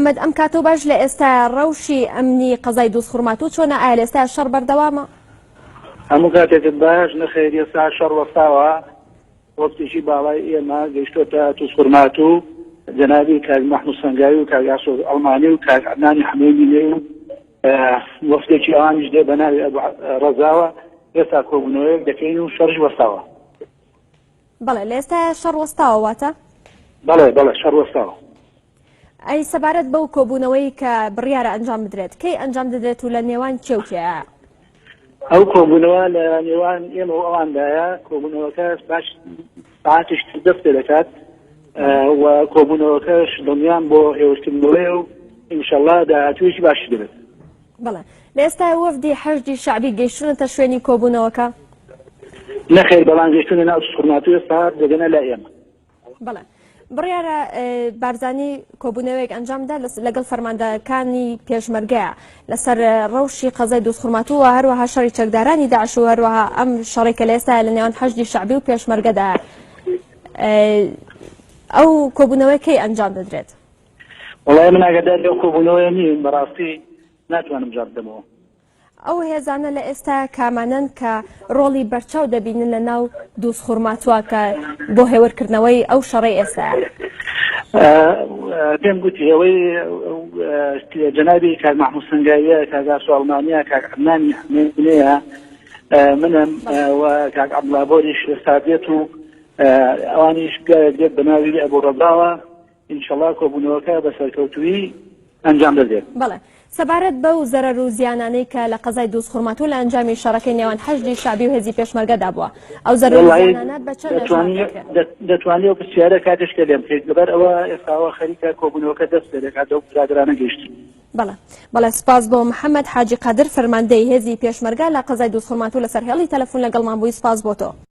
محمد ئەم کاتۆ باش لە ئێستا ڕەوشی ئەمنی قەزای دۆستخورماتوو چۆنە؟ ئایا لە ئێستا شەڕ بەردەوامە؟ هەموو کاتێکت باش نەخێر ئێستا شەڕ وەستاوە وەختێکی باڵای ئێمە گەیشتۆتە دۆستخورماتوو جەنابی کاک مەحموود سەنگاوی و کاک ئاسۆ ئەڵمانی و کاک عەدنانی حەمێدی لێ و وەختێکی ئەوانیش دێ بە ناوی ڕەزاوە ئێستا کۆبوونەوەیەک دەکەین و شەڕش وەستاوە. بەڵێ لە ئێستا شەڕ وەستاوە واتە؟ بەڵێ شەڕ وەستاوە. ئەی سەبارەت بەو کۆبوونەوەی کە بڕیارە ئەنجام بدرێت کەی ئەنجام دەدرێت و لە نێوان کێ و کێیە؟ ئەو کۆبوونەوە لە نێوان ئێمە و ئەواندایە کۆبوونەوەکە باش ساعاتش دەست دەکات و کۆبوونەوەکەش دڵنیان بۆ هێوشتنەوەی و ئینشەڵڵا داهاتوویەکی باشی دەبێت. بەڵێ لە ئێستا وەفدی حەشدی شەعبی گەیشتونەتە شوێنی کۆبوونەوەکە؟ نەخێر بەڵام گەیشتونە ناو دۆستخورماتوو ئێستا دەگەنە لای ئێمە. بەڵێ بڕیارە بارزانی کۆبوونەوەیەک ئەنجامدا لەگەڵ فەرماندەکانی پێشمەرگەیە لەسەر ڕەوشی قەزای دۆستخورماتوو و هەروەها شەڕی چەکدارانی داعش و هەروەها ئەم شەڕێکە لە ئێستا لە نێوان حەشدی شەعبی و پێشمەرگەدا ئەو کۆبوونەوەی کەی ئەنجام دەدرێت؟ وەڵای من ئاگادار لەو کۆبوونەوەی نیم بەڕاستی ناتوانم جواب بدەمەوە. ئەو هێزانە لە ئێستا کامانن کە ڕۆڵی بەرچاو دەبینن لە ناو دۆستخورماتووە کە بۆ هێورکردنەوەی ئەو شەڕەی ئێستا پێم گوتی ئەوەی جەنابی کاک مەحموود سەنگاویە کاک ئاسۆ ئەڵمانیە کاک عەدنانی حەمێدییە منم و کاک عەبدوڵابۆریش ئێستا دێت و ئەوانیش دێت بە ناوی ئەبوو ڕەزاوە ئینشەڵڵا کۆبوونەوەکە بە سەرکەوتووی ئەنجام دەدرێت. بەڵێ سەبارەت بەو زەرەر و زیانانەی کە لە قەزای دۆستخورماتوو لە ئەنجامی شەڕەکەی نێوان حەشدی شەعبی و هێزی پێشمەرگەدا بووە ئەو زەرەر و زیانانە بە چەند دەتوانێت و پرسیارە کاتێشکە لێم بکەیت لەبەر ئەوە ئێستاوە خەریکە کۆبوونەوەکە دەست دەکات ئەو برادرانە گەیشتن. بەڵێ سپاس بۆ محەممەد حاجی قادر فەرماندەی هێزی پێشمەرگە لە قەزای دۆستخورماتوو لەسەر هێڵی تەلەفۆن لەگەڵمان بووی. سپاس بۆ تۆ.